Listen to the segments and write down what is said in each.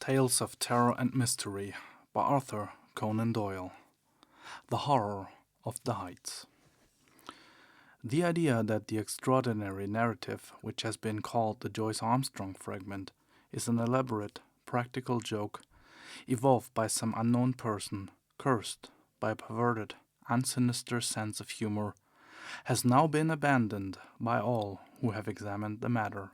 Tales of Terror and Mystery by Arthur Conan Doyle. The Horror of the Heights. The idea that the extraordinary narrative, which has been called the Joyce Armstrong fragment, is an elaborate, practical joke evolved by some unknown person, cursed by a perverted and sinister sense of humor, has now been abandoned by all who have examined the matter.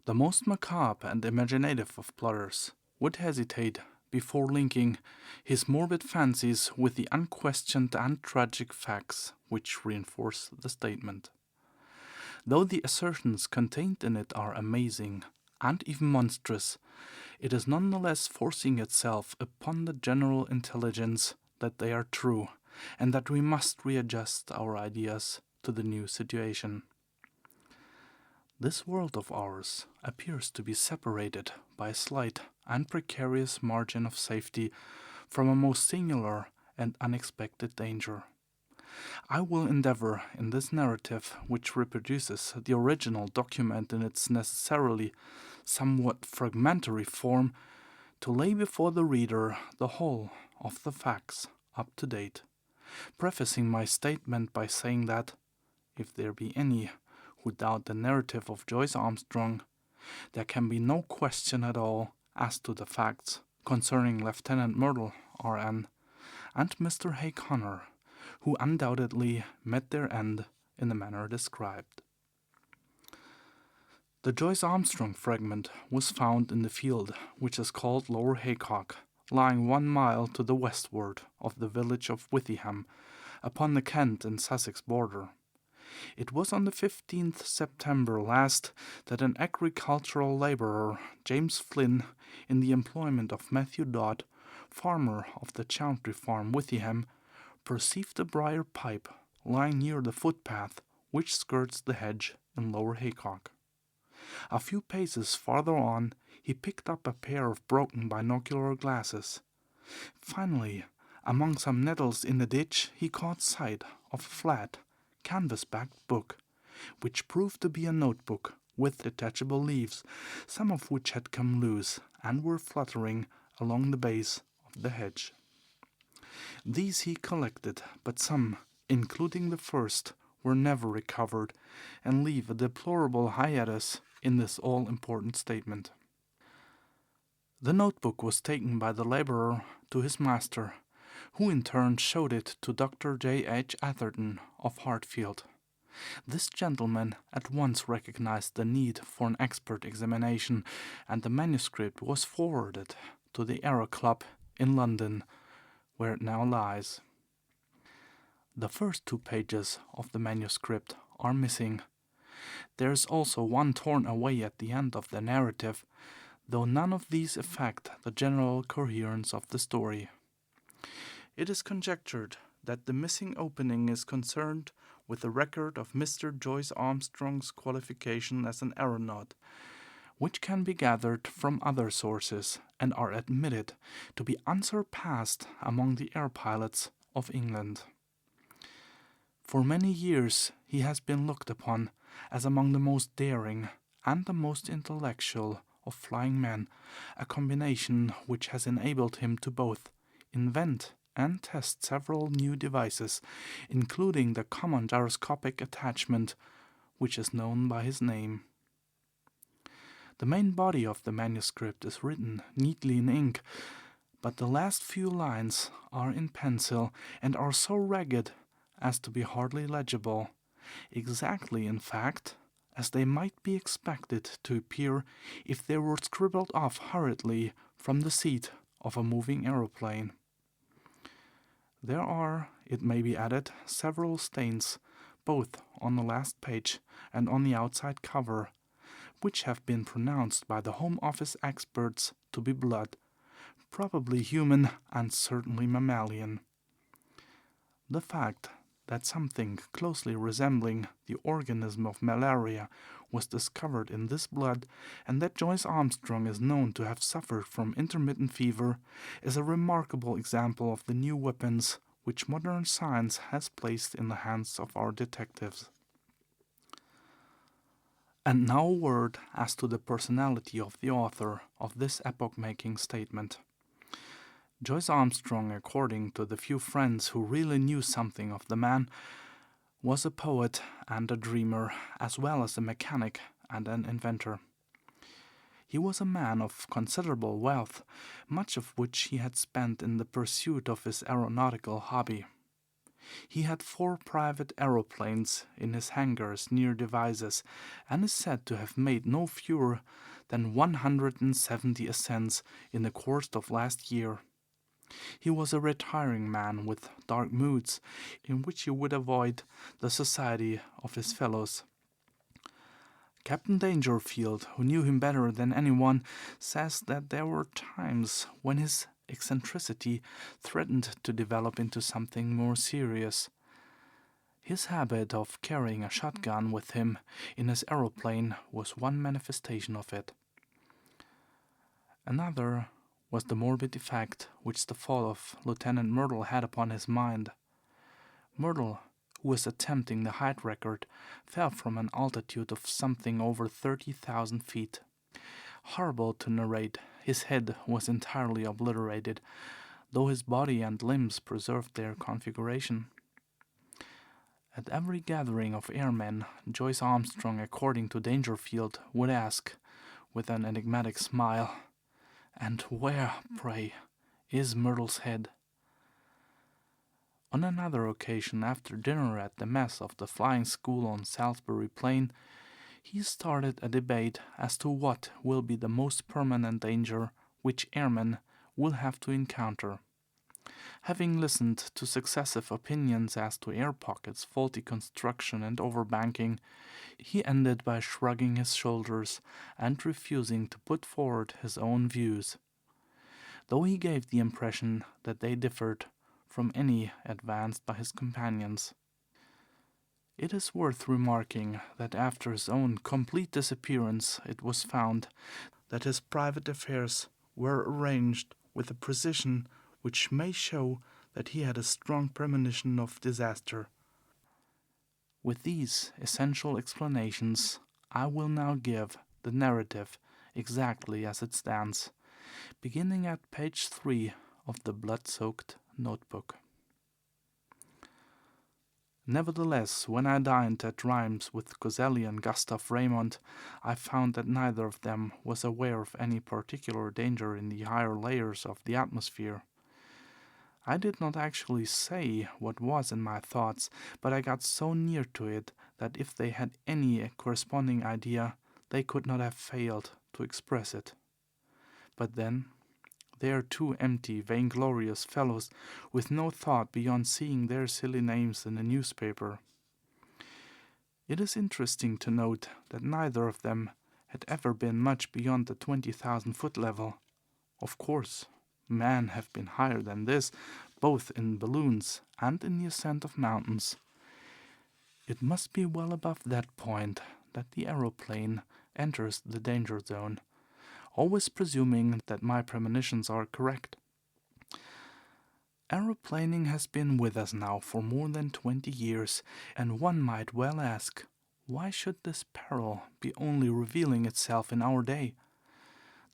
The most macabre and imaginative of plotters would hesitate before linking his morbid fancies with the unquestioned and tragic facts which reinforce the statement. Though the assertions contained in it are amazing and even monstrous, it is nonetheless forcing itself upon the general intelligence that they are true, and that we must readjust our ideas to the new situation. This world of ours appears to be separated by a slight and precarious margin of safety from a most singular and unexpected danger. I will endeavor in this narrative, which reproduces the original document in its necessarily somewhat fragmentary form, to lay before the reader the whole of the facts up to date, prefacing my statement by saying that, if there be any who doubt the narrative of Joyce Armstrong, there can be no question at all as to the facts concerning Lieutenant Myrtle, R.N., and Mr. Hay Connor, who undoubtedly met their end in the manner described. The Joyce Armstrong fragment was found in the field which is called Lower Haycock, lying 1 mile to the westward of the village of Withyham, upon the Kent and Sussex border. It was on the 15th September last that an agricultural labourer, James Flynn, in the employment of Matthew Dodd, farmer of the Chauntry Farm, Withyham, perceived a briar pipe lying near the footpath which skirts the hedge in Lower Haycock. A few paces farther on, he picked up a pair of broken binocular glasses. Finally, among some nettles in the ditch, he caught sight of a flat, canvas-backed book, which proved to be a notebook with detachable leaves, some of which had come loose and were fluttering along the base of the hedge. These he collected, but some, including the first, were never recovered, and leave a deplorable hiatus in this all-important statement. The notebook was taken by the laborer to his master, who in turn showed it to Dr. J. H. Atherton of Hartfield. This gentleman at once recognized the need for an expert examination, and the manuscript was forwarded to the Aero Club in London, where it now lies. The first 2 pages of the manuscript are missing. There is also one torn away at the end of the narrative, though none of these affect the general coherence of the story. It is conjectured that the missing opening is concerned with the record of Mr. Joyce Armstrong's qualification as an aeronaut, which can be gathered from other sources and are admitted to be unsurpassed among the air pilots of England. For many years he has been looked upon as among the most daring and the most intellectual of flying men, a combination which has enabled him to both invent and test several new devices, including the common gyroscopic attachment, which is known by his name. The main body of the manuscript is written neatly in ink, but the last few lines are in pencil and are so ragged as to be hardly legible, exactly, in fact, as they might be expected to appear if they were scribbled off hurriedly from the seat of a moving aeroplane. There are, it may be added, several stains, both on the last page and on the outside cover, which have been pronounced by the Home Office experts to be blood, probably human and certainly mammalian. The fact that something closely resembling the organism of malaria was discovered in this blood, and that Joyce Armstrong is known to have suffered from intermittent fever, is a remarkable example of the new weapons which modern science has placed in the hands of our detectives. And now a word as to the personality of the author of this epoch-making statement. Joyce Armstrong, according to the few friends who really knew something of the man, was a poet and a dreamer, as well as a mechanic and an inventor. He was a man of considerable wealth, much of which he had spent in the pursuit of his aeronautical hobby. He had 4 private aeroplanes in his hangars near Devizes, and is said to have made no fewer than 170 ascents in the course of last year. He was a retiring man with dark moods, in which he would avoid the society of his fellows. Captain Dangerfield, who knew him better than anyone, says that there were times when his eccentricity threatened to develop into something more serious. His habit of carrying a shotgun with him in his aeroplane was one manifestation of it. Another was the morbid effect which the fall of Lieutenant Myrtle had upon his mind. Myrtle, who was attempting the height record, fell from an altitude of something over 30,000 feet. Horrible to narrate, his head was entirely obliterated, though his body and limbs preserved their configuration. At every gathering of airmen, Joyce Armstrong, according to Dangerfield, would ask, with an enigmatic smile, "And where, pray, is Myrtle's head?" On another occasion, after dinner at the mess of the flying school on Salisbury Plain, he started a debate as to what will be the most permanent danger which airmen will have to encounter. Having listened to successive opinions as to air pockets, faulty construction, and overbanking, he ended by shrugging his shoulders and refusing to put forward his own views, though he gave the impression that they differed from any advanced by his companions. It is worth remarking that after his own complete disappearance it was found that his private affairs were arranged with a precision which may show that he had a strong premonition of disaster. With these essential explanations, I will now give the narrative exactly as it stands, beginning at page 3 of the blood-soaked notebook. Nevertheless, when I dined at Rheims with Coselli and Gustav Raymond, I found that neither of them was aware of any particular danger in the higher layers of the atmosphere. I did not actually say what was in my thoughts, but I got so near to it that if they had any corresponding idea, they could not have failed to express it. But then, they are 2 empty, vainglorious fellows with no thought beyond seeing their silly names in the newspaper. It is interesting to note that neither of them had ever been much beyond the 20,000-foot level. Of course, men have been higher than this, both in balloons and in the ascent of mountains. It must be well above that point that the aeroplane enters the danger zone, always presuming that my premonitions are correct. Aeroplaning has been with us now for more than 20 years, and one might well ask, why should this peril be only revealing itself in our day?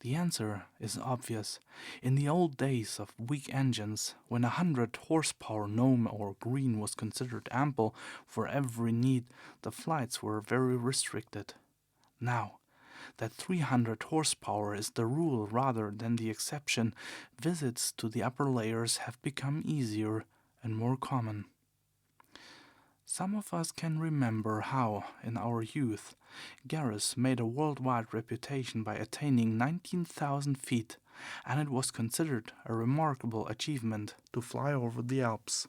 The answer is obvious. In the old days of weak engines, when 100 horsepower gnome or green was considered ample for every need, the flights were very restricted. Now that 300 horsepower is the rule rather than the exception, visits to the upper layers have become easier and more common. Some of us can remember how, in our youth, Garris made a worldwide reputation by attaining 19,000 feet, and it was considered a remarkable achievement to fly over the Alps.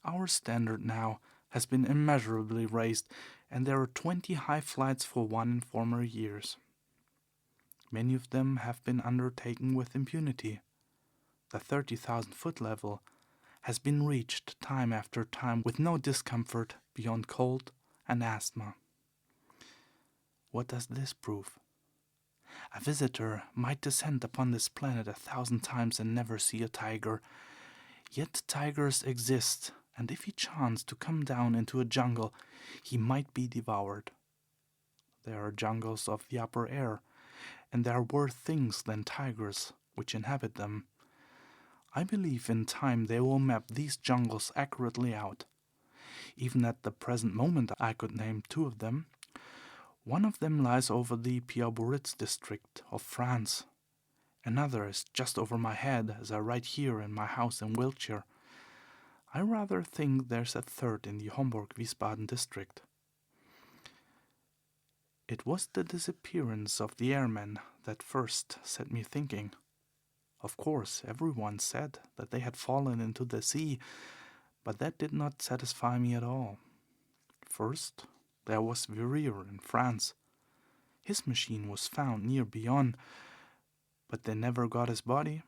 Our standard now has been immeasurably raised, and there are 20 high flights for one in former years. Many of them have been undertaken with impunity. The 30,000-foot level has been reached time after time with no discomfort beyond cold and asthma. What does this prove? A visitor might descend upon this planet 1,000 times and never see a tiger. Yet tigers exist, and if he chanced to come down into a jungle, he might be devoured. there are jungles of the upper air, and there are worse things than tigers which inhabit them. I believe in time they will map these jungles accurately out. Even at the present moment I could name two of them. One of them lies over the Pierre-Bourritz district of France. Another is just over my head as I write here in my house in Wiltshire. I rather think there's a third in the Homburg-Wiesbaden district. It was the disappearance of the airmen that first set me thinking. Of course, everyone said that they had fallen into the sea, but that did not satisfy me at all. First, there was Verrier in France. His machine was found near Bayonne, but they never got his body.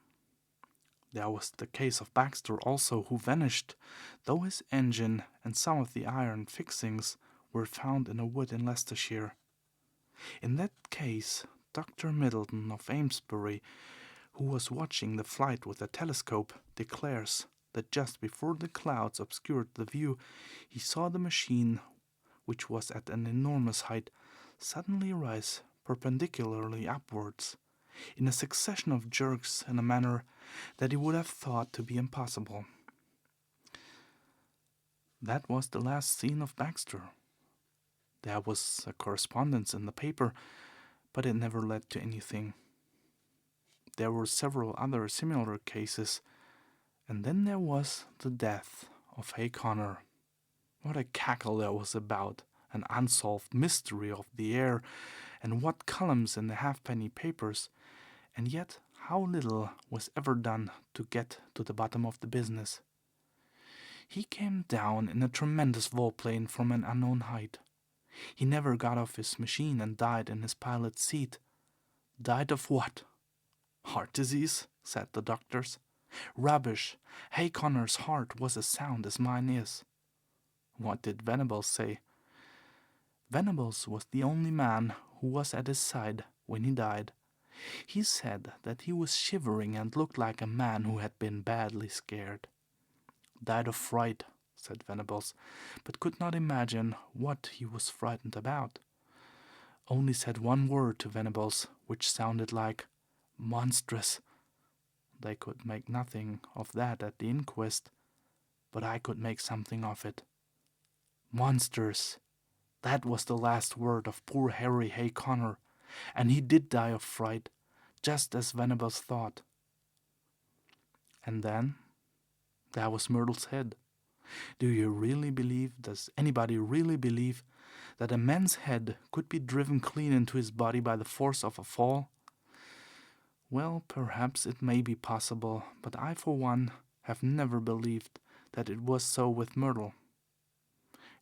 There was the case of Baxter also, who vanished, though his engine and some of the iron fixings were found in a wood in Leicestershire. In that case, Dr. Middleton of Amesbury, who was watching the flight with a telescope, declares that just before the clouds obscured the view, he saw the machine, which was at an enormous height, suddenly rise perpendicularly upwards, in a succession of jerks in a manner that he would have thought to be impossible. That was the last seen of Baxter. There was a correspondence in the paper, but it never led to anything. There were several other similar cases, and then there was the death of Hay Connor. What a cackle there was about, an unsolved mystery of the air, and what columns in the halfpenny papers, and yet how little was ever done to get to the bottom of the business. He came down in a tremendous volplane from an unknown height. He never got off his machine and died in his pilot's seat. Died of what? Heart disease, said the doctors. Rubbish. Hay Connor's heart was as sound as mine is. What did Venables say? Venables was the only man who was at his side when he died. He said that he was shivering and looked like a man who had been badly scared. Died of fright, said Venables, but could not imagine what he was frightened about. Only said one word to Venables, which sounded like monstrous. They could make nothing of that at the inquest, but I could make something of it. Monsters. That was the last word of poor Harry Hay Connor, and he did die of fright, just as Venables thought. And then there was Myrtle's head. Do you really believe, does anybody really believe, that a man's head could be driven clean into his body by the force of a fall? Well, perhaps it may be possible, but I for one have never believed that it was so with Myrtle.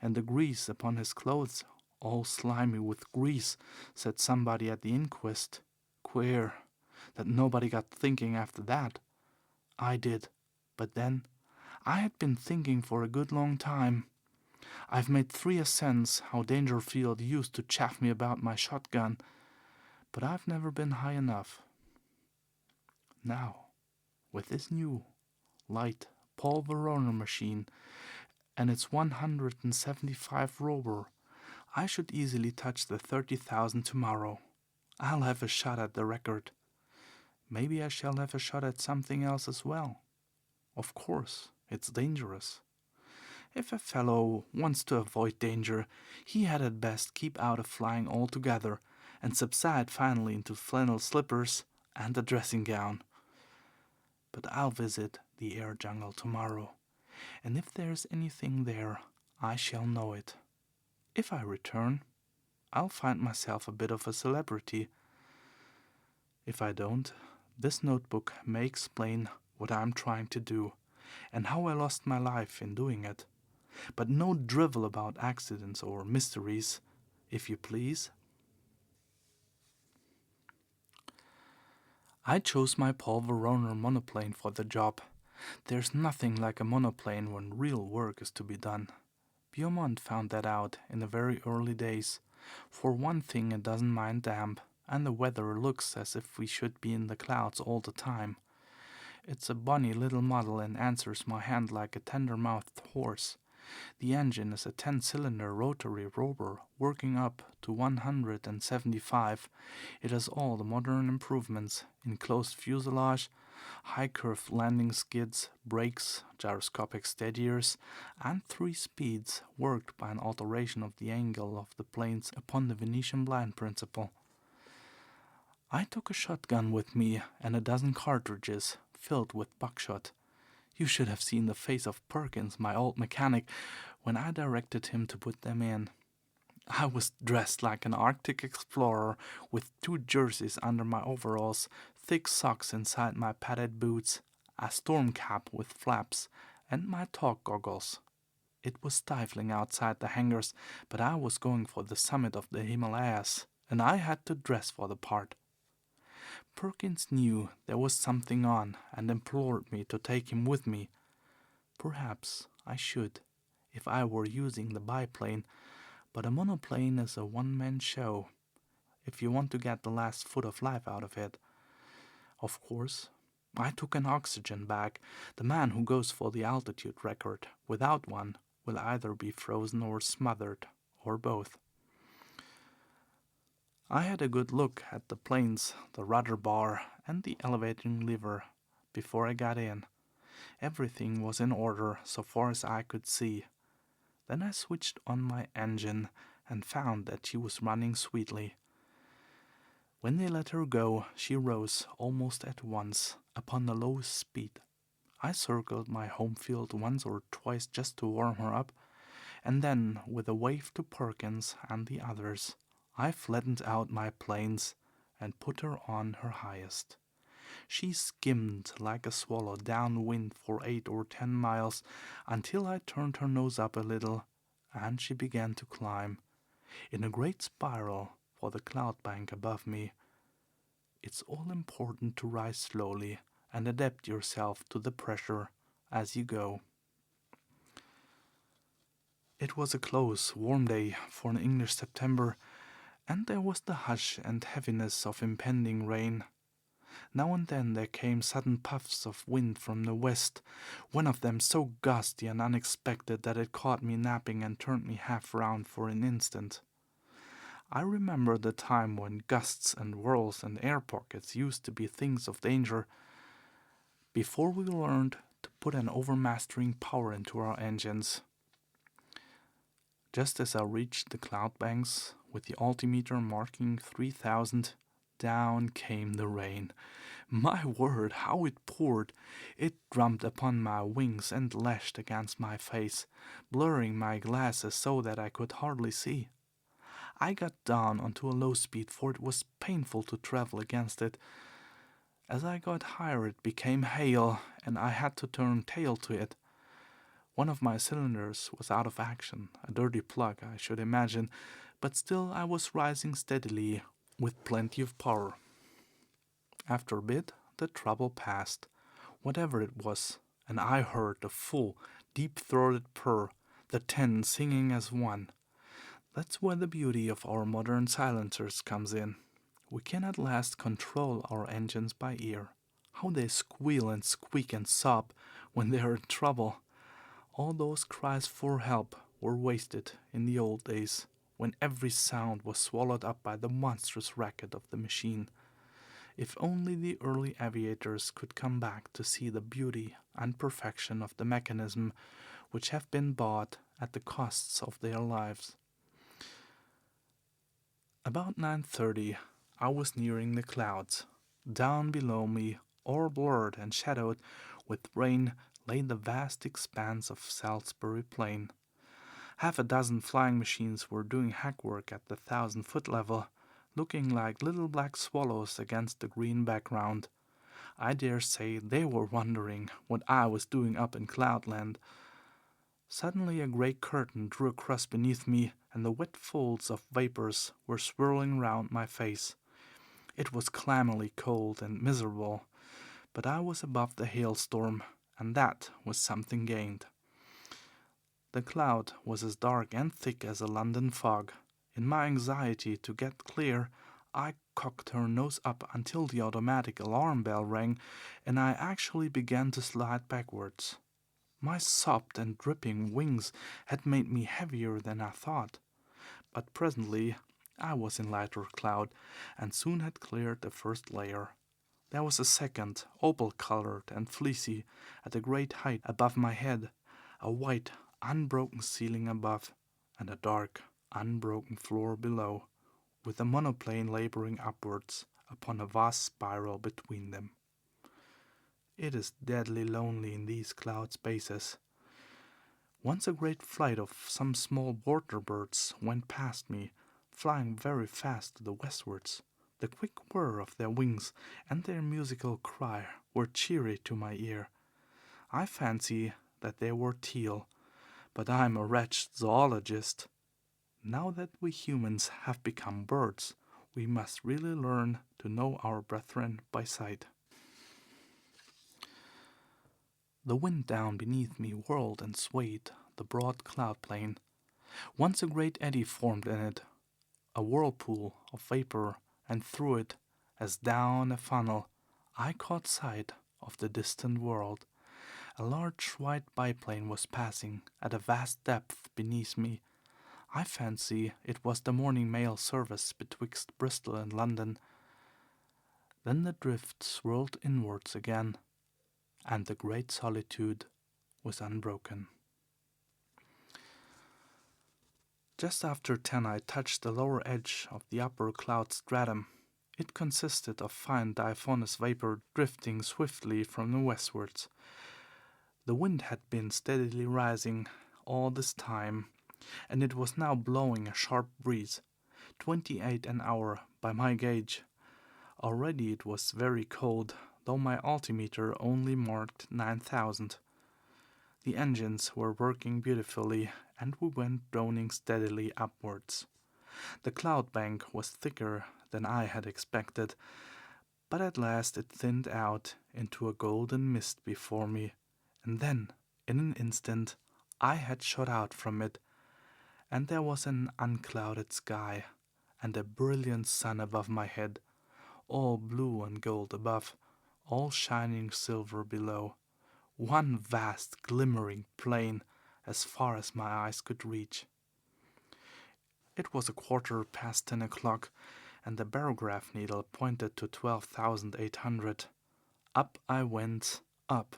And the grease upon his clothes, all slimy with grease, said somebody at the inquest. Queer that nobody got thinking after that. I did, but then I had been thinking for a good long time. I've made 3 ascents how Dangerfield used to chaff me about my shotgun, but I've never been high enough. Now, with this new, light Paul Verona machine and its 175 rover, I should easily touch the 30,000 tomorrow. I'll have a shot at the record. Maybe I shall have a shot at something else as well. Of course, it's dangerous. If a fellow wants to avoid danger, he had at best keep out of flying altogether and subside finally into flannel slippers and a dressing gown. But I'll visit the air jungle tomorrow, and if there's anything there, I shall know it. If I return, I'll find myself a bit of a celebrity. If I don't, this notebook may explain what I'm trying to do, and how I lost my life in doing it. But no drivel about accidents or mysteries, if you please. I chose my Paul Verona monoplane for the job. There's nothing like a monoplane when real work is to be done. Beaumont found that out in the very early days. For one thing, it doesn't mind damp, and the weather looks as if we should be in the clouds all the time. It's a bonny little model and answers my hand like a tender-mouthed horse. The engine is a 10-cylinder rotary rover working up to 175. It has all the modern improvements: enclosed fuselage, high-curved landing skids, brakes, gyroscopic steadiers, and 3 speeds worked by an alteration of the angle of the planes upon the Venetian blind principle. I took a shotgun with me and a dozen cartridges filled with buckshot. You should have seen the face of Perkins, my old mechanic, when I directed him to put them in. I was dressed like an Arctic explorer, with 2 jerseys under my overalls, thick socks inside my padded boots, a storm cap with flaps, and my talk goggles. It was stifling outside the hangars, but I was going for the summit of the Himalayas, and I had to dress for the part. Perkins knew there was something on and implored me to take him with me. Perhaps I should, if I were using the biplane, but a monoplane is a one-man show, if you want to get the last foot of life out of it. Of course, I took an oxygen bag. The man who goes for the altitude record without one will either be frozen or smothered, or both. I had a good look at the planes, the rudder bar, and the elevating lever before I got in. Everything was in order so far as I could see. Then I switched on my engine and found that she was running sweetly. When they let her go, she rose almost at once upon the lowest speed. I circled my home field once or twice just to warm her up, and then, with a wave to Perkins and the others, I flattened out my planes and put her on her highest. She skimmed like a swallow downwind for 8 or 10 miles until I turned her nose up a little, and she began to climb, in a great spiral, for the cloud bank above me. It's all important to rise slowly and adapt yourself to the pressure as you go. It was a close, warm day for an English September, and there was the hush and heaviness of impending rain. Now and then there came sudden puffs of wind from the west, one of them so gusty and unexpected that it caught me napping and turned me half round for an instant. I remember the time when gusts and whirls and air pockets used to be things of danger, before we learned to put an overmastering power into our engines. Just as I reached the cloud banks, with the altimeter marking 3,000, down came the rain. My word, how it poured! It drummed upon my wings and lashed against my face, blurring my glasses so that I could hardly see. I got down onto a low speed, for it was painful to travel against it. As I got higher it became hail, and I had to turn tail to it. One of my cylinders was out of action, a dirty plug, I should imagine, but still I was rising steadily, with plenty of power. After a bit, the trouble passed, whatever it was, and I heard the full, deep-throated purr, the 10 singing as one. That's where the beauty of our modern silencers comes in. We can at last control our engines by ear. How they squeal and squeak and sob when they are in trouble. All those cries for help were wasted in the old days, when every sound was swallowed up by the monstrous racket of the machine. If only the early aviators could come back to see the beauty and perfection of the mechanism which have been bought at the costs of their lives. About 9:30, I was nearing the clouds. Down below me, all blurred and shadowed with rain, lay the vast expanse of Salisbury Plain. Half a dozen flying machines were doing hackwork at the 1,000-foot level, looking like little black swallows against the green background. I dare say they were wondering what I was doing up in Cloudland. Suddenly a grey curtain drew across beneath me, and the wet folds of vapors were swirling round my face. It was clammily cold and miserable, but I was above the hailstorm, and that was something gained. The cloud was as dark and thick as a London fog. In my anxiety to get clear, I cocked her nose up until the automatic alarm bell rang, and I actually began to slide backwards. My sopped and dripping wings had made me heavier than I thought, but presently I was in lighter cloud, and soon had cleared the first layer. There was a second, opal-colored and fleecy, at a great height above my head, a white, unbroken ceiling above, and a dark, unbroken floor below, with a monoplane laboring upwards upon a vast spiral between them. It is deadly lonely in these cloud spaces. Once a great flight of some small water birds went past me, flying very fast to the westwards. The quick whir of their wings and their musical cry were cheery to my ear. I fancy that they were teal, but I am a wretched zoologist. Now that we humans have become birds, we must really learn to know our brethren by sight. The wind down beneath me whirled and swayed the broad cloud plain. Once a great eddy formed in it, a whirlpool of vapor, and through it, as down a funnel, I caught sight of the distant world. A large white biplane was passing at a vast depth beneath me. I fancy it was the morning mail service betwixt Bristol and London. Then the drift swirled inwards again, and the great solitude was unbroken. Just after 10 I touched the lower edge of the upper cloud stratum. It consisted of fine diaphanous vapor drifting swiftly from the westwards. The wind had been steadily rising all this time, and it was now blowing a sharp breeze, 28 an hour by my gauge. Already it was very cold, though my altimeter only marked 9,000. The engines were working beautifully, and we went droning steadily upwards. The cloud bank was thicker than I had expected, but at last it thinned out into a golden mist before me, and then, in an instant, I had shot out from it, and there was an unclouded sky, and a brilliant sun above my head, all blue and gold above, all shining silver below, one vast glimmering plain as far as my eyes could reach. It was 10:15 o'clock, and the barograph needle pointed to 12,800. Up I went, up,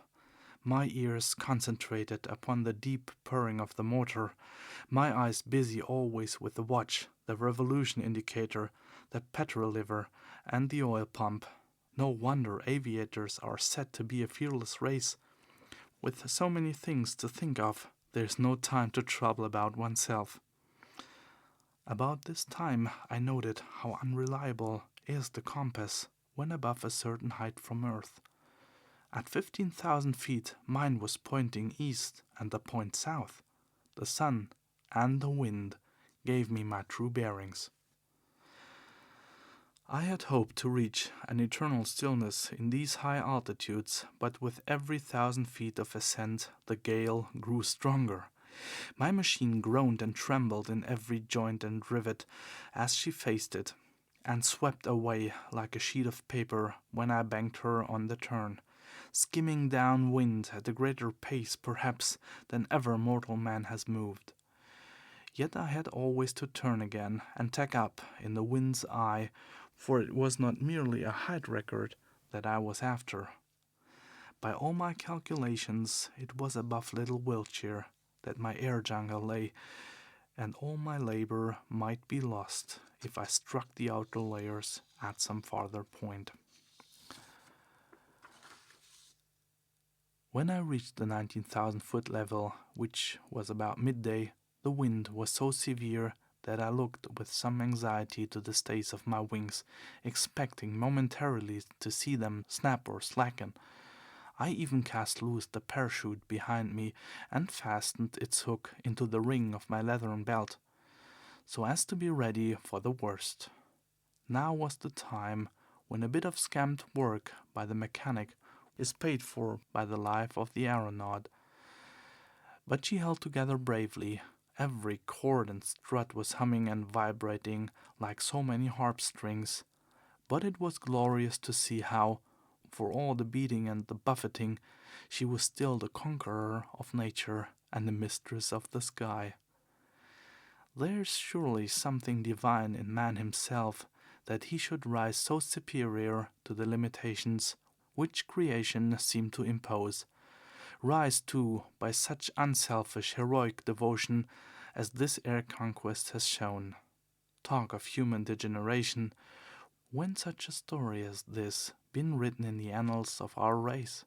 my ears concentrated upon the deep purring of the motor, my eyes busy always with the watch, the revolution indicator, the petrol lever, and the oil pump. No wonder aviators are said to be a fearless race. With so many things to think of, there's no time to trouble about oneself. About this time I noted how unreliable is the compass when above a certain height from Earth. At 15,000 feet mine was pointing east and the point south. The sun and the wind gave me my true bearings. I had hoped to reach an eternal stillness in these high altitudes, but with every 1,000 feet of ascent the gale grew stronger. My machine groaned and trembled in every joint and rivet as she faced it, and swept away like a sheet of paper when I banked her on the turn, skimming down wind at a greater pace perhaps than ever mortal man has moved. Yet I had always to turn again and tack up in the wind's eye, for it was not merely a height record that I was after. By all my calculations, it was above Little Wiltshire that my air jungle lay, and all my labor might be lost if I struck the outer layers at some farther point. When I reached the 19,000-foot level, which was about midday, the wind was so severe that I looked with some anxiety to the stays of my wings, expecting momentarily to see them snap or slacken. I even cast loose the parachute behind me and fastened its hook into the ring of my leathern belt, so as to be ready for the worst. Now was the time when a bit of scamped work by the mechanic is paid for by the life of the aeronaut. But she held together bravely. Every cord and strut was humming and vibrating like so many harp strings, but it was glorious to see how, for all the beating and the buffeting, she was still the conqueror of nature and the mistress of the sky. There is surely something divine in man himself, that he should rise so superior to the limitations which creation seemed to impose, rise too by such unselfish heroic devotion as this air conquest has shown. Talk of human degeneration, when such a story as this been written in the annals of our race?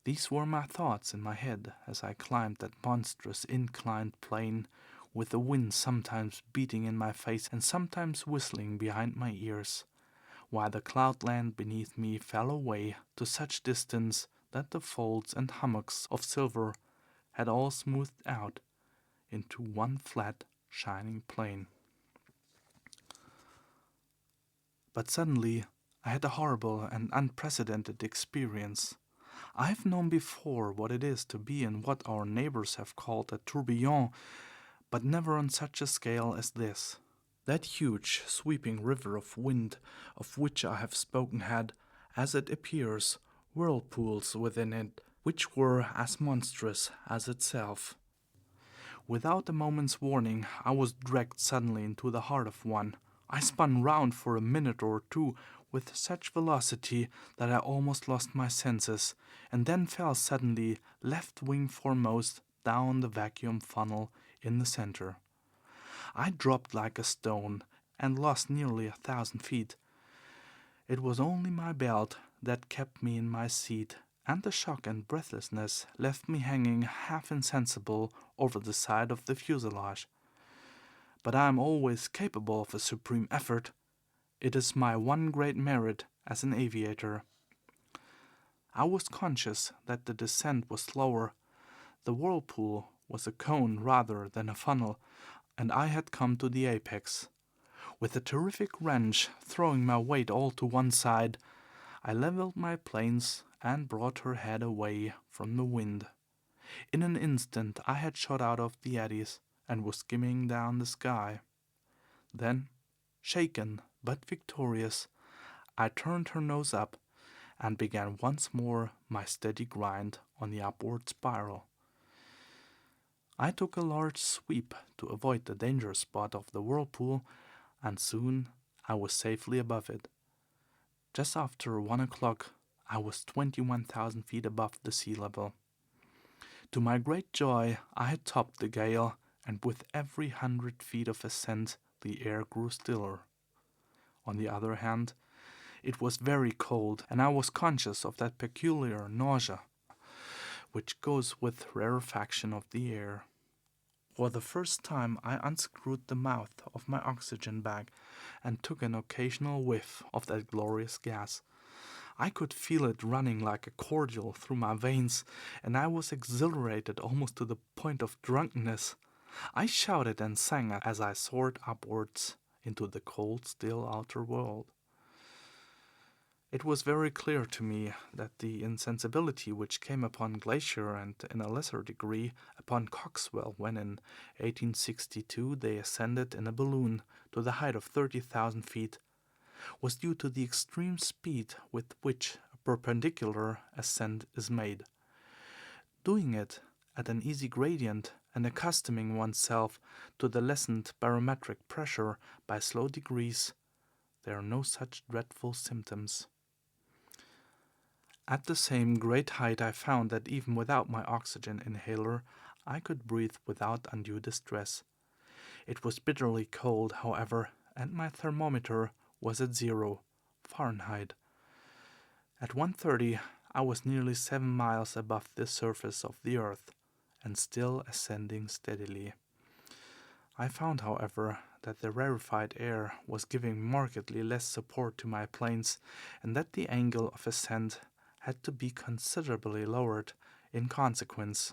These were my thoughts in my head as I climbed that monstrous inclined plane, with the wind sometimes beating in my face and sometimes whistling behind my ears, while the cloudland beneath me fell away to such distance that the folds and hummocks of silver had all smoothed out into one flat, shining plain. But suddenly I had a horrible and unprecedented experience. I have known before what it is to be in what our neighbors have called a tourbillon, but never on such a scale as this. That huge, sweeping river of wind of which I have spoken had, as it appears, whirlpools within it, which were as monstrous as itself. Without a moment's warning, I was dragged suddenly into the heart of one. I spun round for a minute or two with such velocity that I almost lost my senses, and then fell suddenly, left wing foremost, down the vacuum funnel in the center. I dropped like a stone, and lost nearly 1,000 feet. It was only my belt that kept me in my seat, and the shock and breathlessness left me hanging half insensible over the side of the fuselage. But I am always capable of a supreme effort. It is my one great merit as an aviator. I was conscious that the descent was slower. The whirlpool was a cone rather than a funnel, and I had come to the apex. With a terrific wrench, throwing my weight all to one side, I leveled my planes and brought her head away from the wind. In an instant I had shot out of the eddies and was skimming down the sky. Then, shaken but victorious, I turned her nose up and began once more my steady grind on the upward spiral. I took a large sweep to avoid the danger spot of the whirlpool, and soon I was safely above it. Just after 1 o'clock, I was 21,000 feet above the sea level. To my great joy, I had topped the gale, and with every 100 feet of ascent, the air grew stiller. On the other hand, it was very cold, and I was conscious of that peculiar nausea which goes with rarefaction of the air. For the first time I unscrewed the mouth of my oxygen bag and took an occasional whiff of that glorious gas. I could feel it running like a cordial through my veins, and I was exhilarated almost to the point of drunkenness. I shouted and sang as I soared upwards into the cold, still outer world. It was very clear to me that the insensibility which came upon Glacier and, in a lesser degree, upon Coxwell when in 1862 they ascended in a balloon to the height of 30,000 feet, was due to the extreme speed with which a perpendicular ascent is made. Doing it at an easy gradient and accustoming oneself to the lessened barometric pressure by slow degrees, there are no such dreadful symptoms. At the same great height I found that even without my oxygen inhaler I could breathe without undue distress. It was bitterly cold, however, and my thermometer was at 0 Fahrenheit. At 1:30 I was nearly 7 miles above the surface of the earth, and still ascending steadily. I found, however, that the rarefied air was giving markedly less support to my planes, and that the angle of ascent had to be considerably lowered in consequence.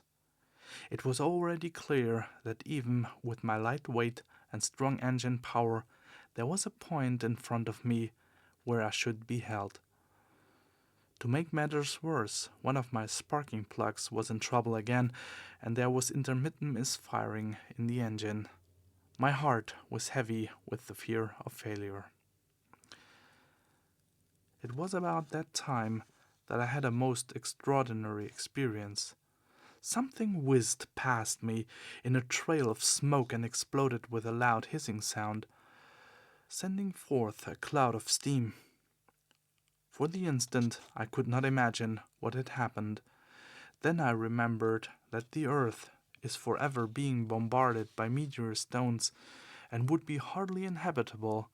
It was already clear that even with my light weight and strong engine power, there was a point in front of me where I should be held. To make matters worse, one of my sparking plugs was in trouble again, and there was intermittent misfiring in the engine. My heart was heavy with the fear of failure. It was about that time that I had a most extraordinary experience. Something whizzed past me in a trail of smoke and exploded with a loud hissing sound, sending forth a cloud of steam. For the instant, I could not imagine what had happened. Then I remembered that the earth is forever being bombarded by meteor stones and would be hardly inhabitable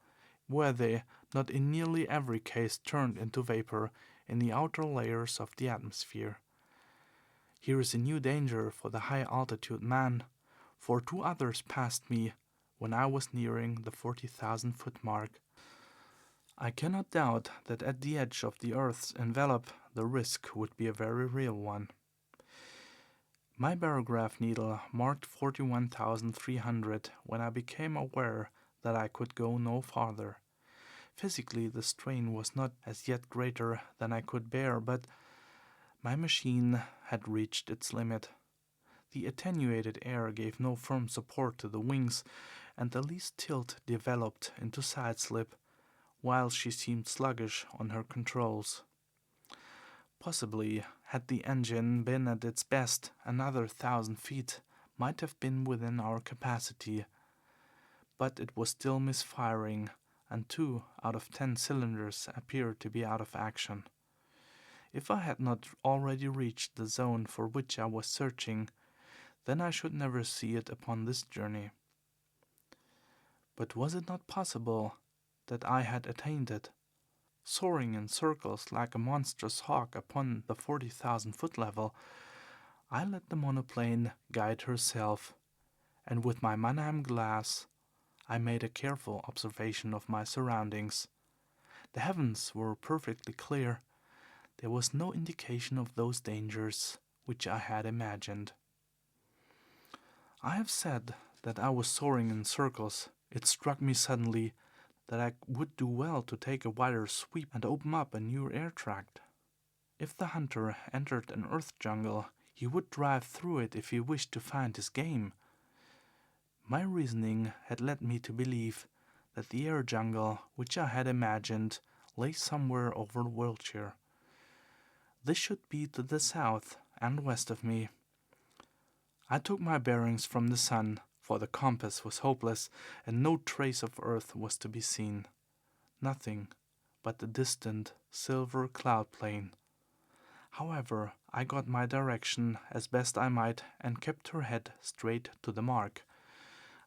were they not in nearly every case turned into vapor in the outer layers of the atmosphere. Here is a new danger for the high-altitude man, for 2 others passed me when I was nearing the 40,000-foot mark. I cannot doubt that at the edge of the Earth's envelope the risk would be a very real one. My barograph needle marked 41,300 when I became aware that I could go no farther. Physically, the strain was not as yet greater than I could bear, but my machine had reached its limit. The attenuated air gave no firm support to the wings, and the least tilt developed into side-slip, while she seemed sluggish on her controls. Possibly, had the engine been at its best, another 1,000 feet might have been within our capacity, but it was still misfiring, and 2 out of 10 cylinders appeared to be out of action. If I had not already reached the zone for which I was searching, then I should never see it upon this journey. But was it not possible that I had attained it? Soaring in circles like a monstrous hawk upon the 40,000-foot level, I let the monoplane guide herself, and with my Mannheim glass I made a careful observation of my surroundings. The heavens were perfectly clear. There was no indication of those dangers which I had imagined. I have said that I was soaring in circles. It struck me suddenly that I would do well to take a wider sweep and open up a new air tract. If the hunter entered an earth jungle, he would drive through it if he wished to find his game. My reasoning had led me to believe that the air jungle which I had imagined lay somewhere over Wiltshire. This should be to the south and west of me. I took my bearings from the sun, for the compass was hopeless, and no trace of earth was to be seen. Nothing but the distant silver cloud plain. However, I got my direction as best I might and kept her head straight to the mark.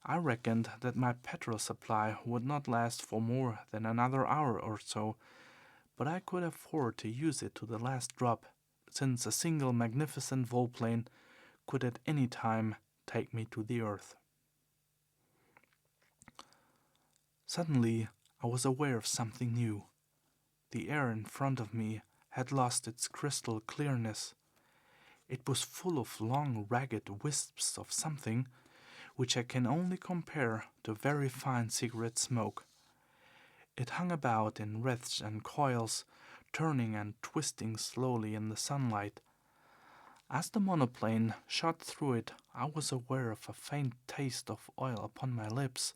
I reckoned that my petrol supply would not last for more than another hour or so, but I could afford to use it to the last drop, since a single magnificent volplane could at any time take me to the earth. Suddenly, I was aware of something new. The air in front of me had lost its crystal clearness. It was full of long, ragged wisps of something which I can only compare to very fine cigarette smoke. It hung about in wreaths and coils, turning and twisting slowly in the sunlight. As the monoplane shot through it, I was aware of a faint taste of oil upon my lips,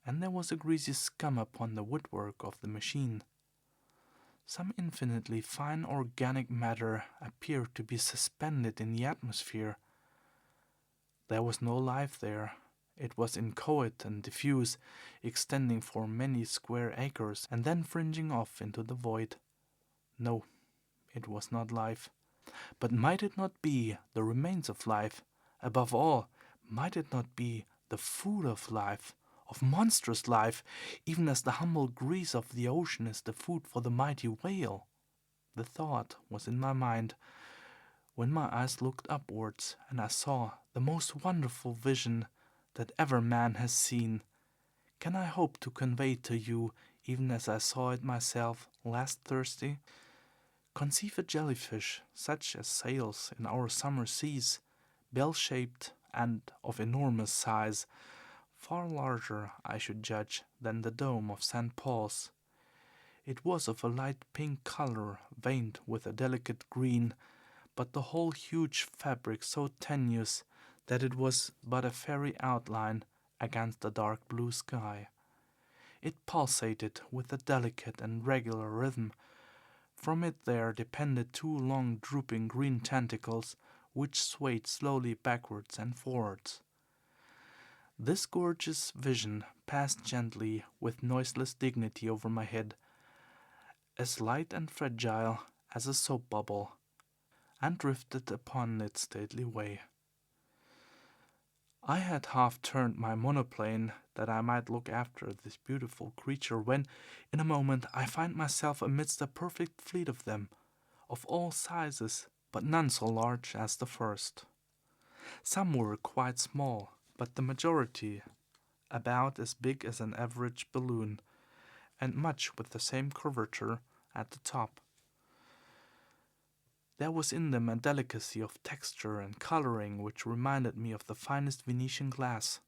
and there was a greasy scum upon the woodwork of the machine. Some infinitely fine organic matter appeared to be suspended in the atmosphere. There was no life there. It was inchoate and diffuse, extending for many square acres and then fringing off into the void. No, it was not life. But might it not be the remains of life? Above all, might it not be the food of life, of monstrous life, even as the humble grease of the ocean is the food for the mighty whale? The thought was in my mind when my eyes looked upwards, and I saw the most wonderful vision that ever man has seen. Can I hope to convey it to you even as I saw it myself last Thursday? Conceive a jellyfish such as sails in our summer seas, bell-shaped and of enormous size, far larger, I should judge, than the dome of St. Paul's. It was of a light pink color, veined with a delicate green, but the whole huge fabric so tenuous that it was but a fairy outline against the dark blue sky. It pulsated with a delicate and regular rhythm. From it there depended two long drooping green tentacles which swayed slowly backwards and forwards. This gorgeous vision passed gently with noiseless dignity over my head, as light and fragile as a soap bubble, and drifted upon its stately way. I had half turned my monoplane that I might look after this beautiful creature when, in a moment, I find myself amidst a perfect fleet of them, of all sizes, but none so large as the first. Some were quite small, but the majority about as big as an average balloon, and much with the same curvature at the top. There was in them a delicacy of texture and coloring which reminded me of the finest Venetian glass.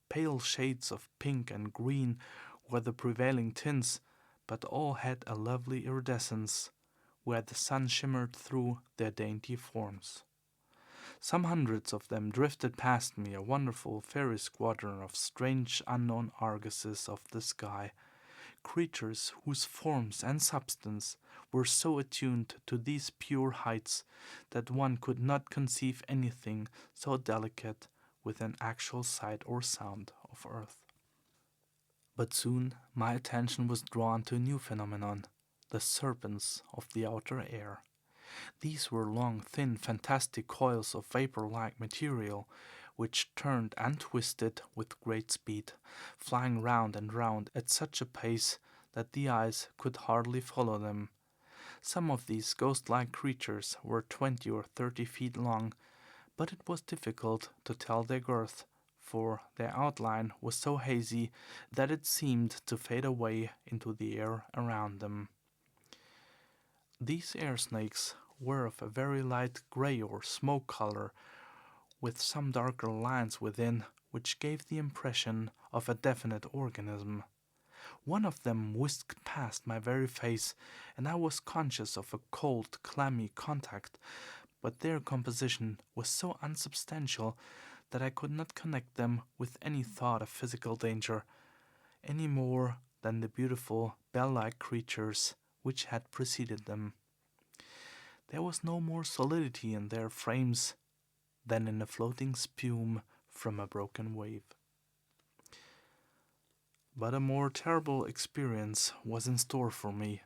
Pale shades of pink and green were the prevailing tints, but all had a lovely iridescence, where the sun shimmered through their dainty forms. Some hundreds of them drifted past me, a wonderful fairy squadron of strange unknown argosies of the sky, creatures whose forms and substance were so attuned to these pure heights that one could not conceive anything so delicate within actual sight or sound of earth. But soon my attention was drawn to a new phenomenon, the serpents of the outer air. These were long, thin, fantastic coils of vapor-like material, which turned and twisted with great speed, flying round and round at such a pace that the eyes could hardly follow them. Some of these ghost-like creatures were 20 or 30 feet long, but it was difficult to tell their girth, for their outline was so hazy that it seemed to fade away into the air around them. These air snakes were of a very light gray or smoke color, with some darker lines within, which gave the impression of a definite organism. One of them whisked past my very face, and I was conscious of a cold, clammy contact, but their composition was so unsubstantial that I could not connect them with any thought of physical danger, any more than the beautiful bell-like creatures which had preceded them. There was no more solidity in their frames than in a floating spume from a broken wave. But a more terrible experience was in store for me.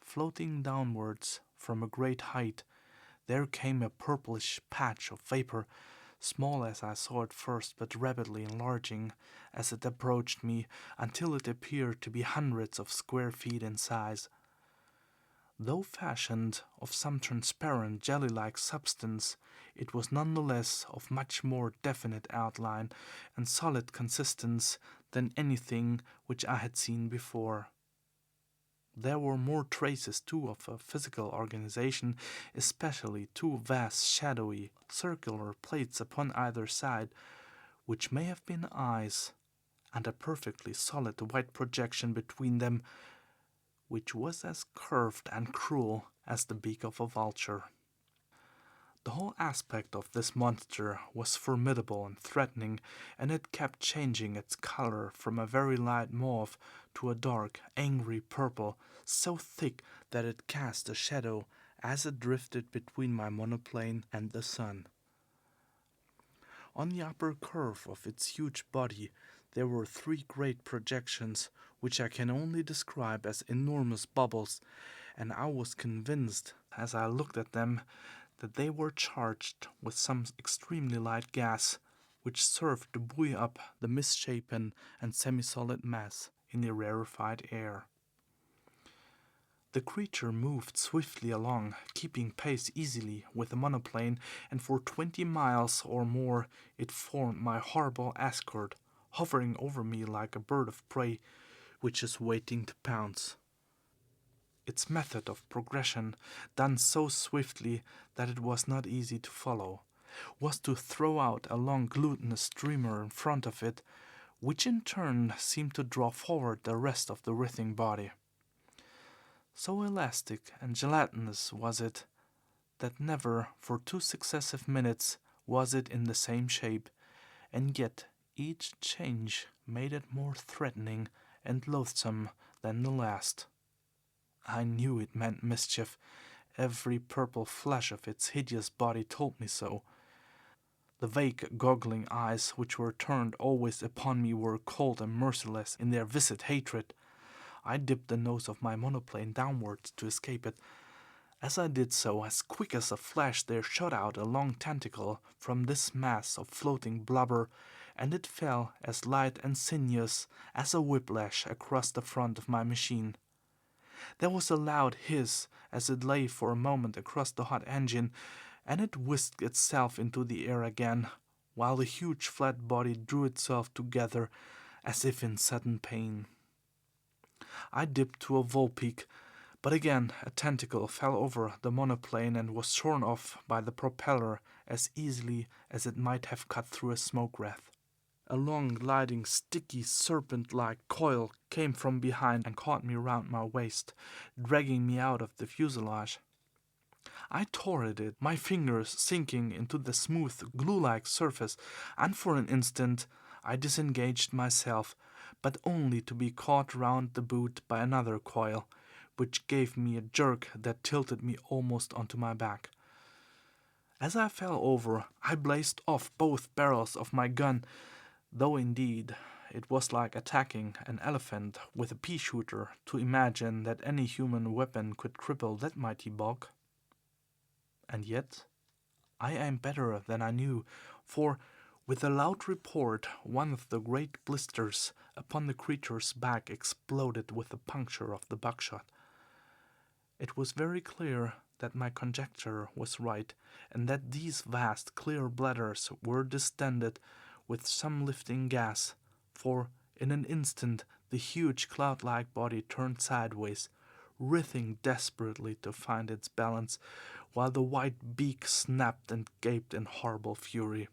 Floating downwards from a great height, there came a purplish patch of vapor, small as I saw it first, but rapidly enlarging as it approached me until it appeared to be hundreds of square feet in size. Though fashioned of some transparent jelly-like substance, it was none the less of much more definite outline and solid consistence than anything which I had seen before. There were more traces, too, of a physical organization, especially two vast, shadowy, circular plates upon either side, which may have been eyes, and a perfectly solid white projection between them, which was as curved and cruel as the beak of a vulture. The whole aspect of this monster was formidable and threatening, and it kept changing its color from a very light mauve to a dark, angry purple, so thick that it cast a shadow as it drifted between my monoplane and the sun. On the upper curve of its huge body there were three great projections, which I can only describe as enormous bubbles, and I was convinced, as I looked at them, that they were charged with some extremely light gas, which served to buoy up the misshapen and semi-solid mass in the rarefied air. The creature moved swiftly along, keeping pace easily with the monoplane, and for 20 miles or more it formed my horrible escort, hovering over me like a bird of prey which is waiting to pounce. Its method of progression, done so swiftly that it was not easy to follow, was to throw out a long glutinous streamer in front of it, which in turn seemed to draw forward the rest of the writhing body. So elastic and gelatinous was it that never for 2 successive minutes was it in the same shape, and yet each change made it more threatening and loathsome than the last. I knew it meant mischief. Every purple flesh of its hideous body told me so. The vague, goggling eyes which were turned always upon me were cold and merciless in their viscid hatred. I dipped the nose of my monoplane downwards to escape it. As I did so, as quick as a flash there shot out a long tentacle from this mass of floating blubber, and it fell as light and sinuous as a whiplash across the front of my machine. There was a loud hiss as it lay for a moment across the hot engine, and it whisked itself into the air again, while the huge flat body drew itself together as if in sudden pain. I dipped to a volpeak, but again a tentacle fell over the monoplane and was shorn off by the propeller as easily as it might have cut through a smoke wreath. A long, gliding, sticky, serpent-like coil came from behind and caught me round my waist, dragging me out of the fuselage. I tore at it, my fingers sinking into the smooth, glue-like surface, and for an instant I disengaged myself, but only to be caught round the boot by another coil, which gave me a jerk that tilted me almost onto my back. As I fell over, I blazed off both barrels of my gun, though indeed it was like attacking an elephant with a pea-shooter to imagine that any human weapon could cripple that mighty bulk. And yet I aimed better than I knew, for with a loud report one of the great blisters upon the creature's back exploded with the puncture of the buckshot. It was very clear that my conjecture was right, and that these vast clear bladders were distended with some lifting gas, for in an instant the huge cloud-like body turned sideways, writhing desperately to find its balance, while the white beak snapped and gaped in horrible fury.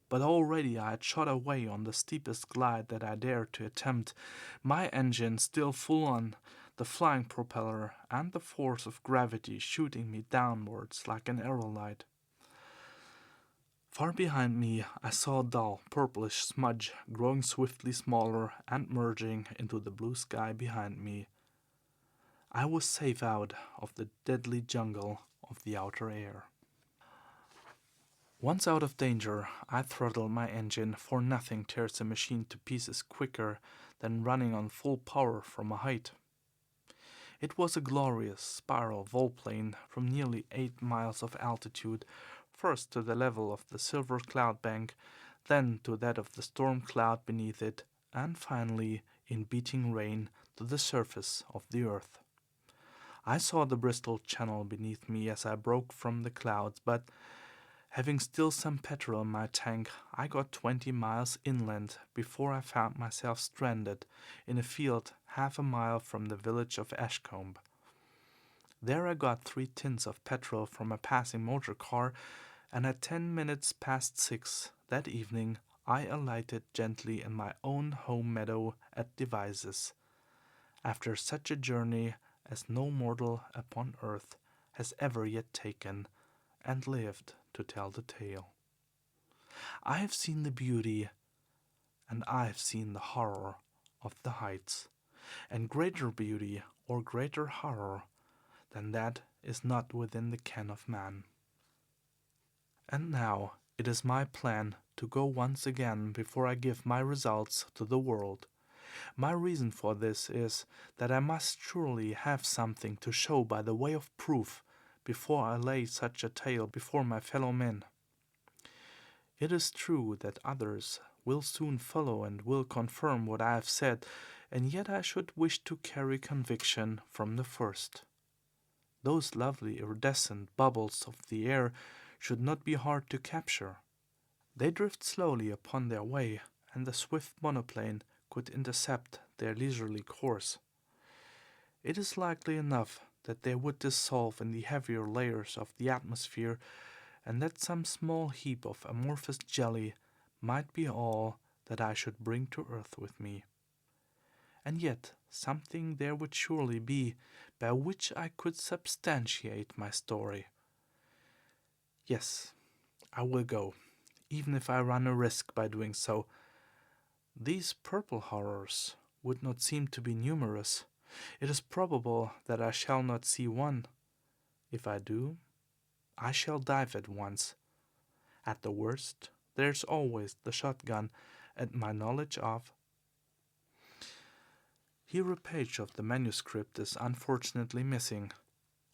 But already I had shot away on the steepest glide that I dared to attempt, my engine still full on, the flying propeller and the force of gravity shooting me downwards like an aerolite. Far behind me I saw a dull, purplish smudge growing swiftly smaller and merging into the blue sky behind me. I was safe out of the deadly jungle of the outer air. Once out of danger, I throttled my engine, for nothing tears a machine to pieces quicker than running on full power from a height. It was a glorious spiral volplane from nearly 8 miles of altitude, first to the level of the silver cloud bank, then to that of the storm cloud beneath it, and finally, in beating rain, to the surface of the earth. I saw the Bristol Channel beneath me as I broke from the clouds, but having still some petrol in my tank, I got 20 miles inland before I found myself stranded in a field half a mile from the village of Ashcombe. There I got 3 tins of petrol from a passing motor car, and at 10 minutes past 6 that evening I alighted gently in my own home meadow at Devizes, after such a journey as no mortal upon earth has ever yet taken, and lived to tell the tale. I have seen the beauty, and I have seen the horror of the heights, and greater beauty or greater horror than that is not within the ken of man. And now it is my plan to go once again before I give my results to the world. My reason for this is that I must surely have something to show by the way of proof before I lay such a tale before my fellow men. It is true that others will soon follow and will confirm what I have said, and yet I should wish to carry conviction from the first. Those lovely iridescent bubbles of the air should not be hard to capture. They drift slowly upon their way, and the swift monoplane could intercept their leisurely course. It is likely enough that they would dissolve in the heavier layers of the atmosphere, and that some small heap of amorphous jelly might be all that I should bring to earth with me. And yet something there would surely be by which I could substantiate my story. Yes, I will go, even if I run a risk by doing so. These purple horrors would not seem to be numerous. It is probable that I shall not see one. If I do, I shall dive at once. At the worst, there's always the shotgun and my knowledge of. Here a page of the manuscript is unfortunately missing.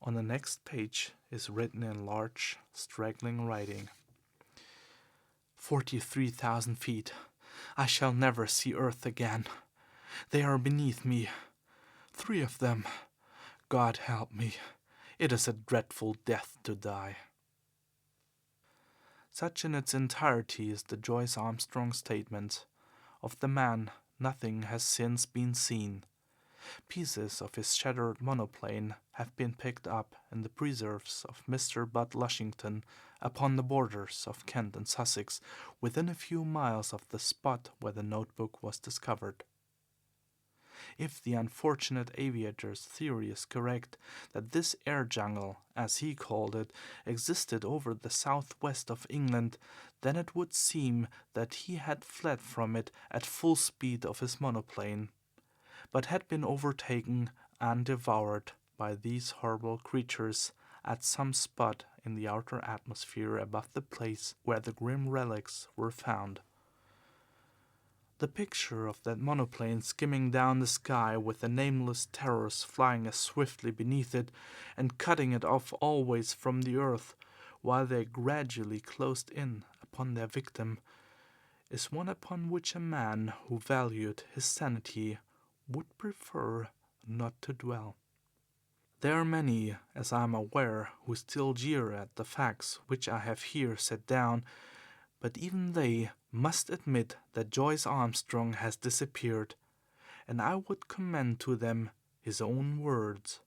On the next page is written in large, straggling writing. 43,000 feet. I shall never see Earth again. They are beneath me. 3 of them. God help me. It is a dreadful death to die. Such in its entirety is the Joyce Armstrong statement. Of the man, nothing has since been seen. Pieces of his shattered monoplane have been picked up in the preserves of Mr. Budd Lushington upon the borders of Kent and Sussex, within a few miles of the spot where the notebook was discovered. If the unfortunate aviator's theory is correct that this air jungle, as he called it, existed over the southwest of England, then it would seem that he had fled from it at full speed of his monoplane, but had been overtaken and devoured by these horrible creatures at some spot in the outer atmosphere above the place where the grim relics were found. The picture of that monoplane skimming down the sky with the nameless terrors flying as swiftly beneath it and cutting it off always from the earth while they gradually closed in upon their victim is one upon which a man who valued his sanity would prefer not to dwell. There are many, as I am aware, who still jeer at the facts which I have here set down, but even they must admit that Joyce Armstrong has disappeared, and I would commend to them his own words.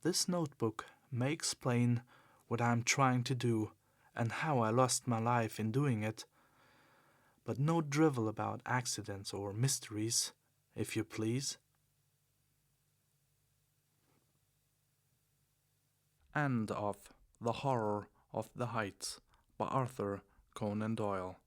This notebook may explain what I am trying to do and how I lost my life in doing it, but no drivel about accidents or mysteries, if you please. End of The Horror of the Heights by Arthur Conan Doyle.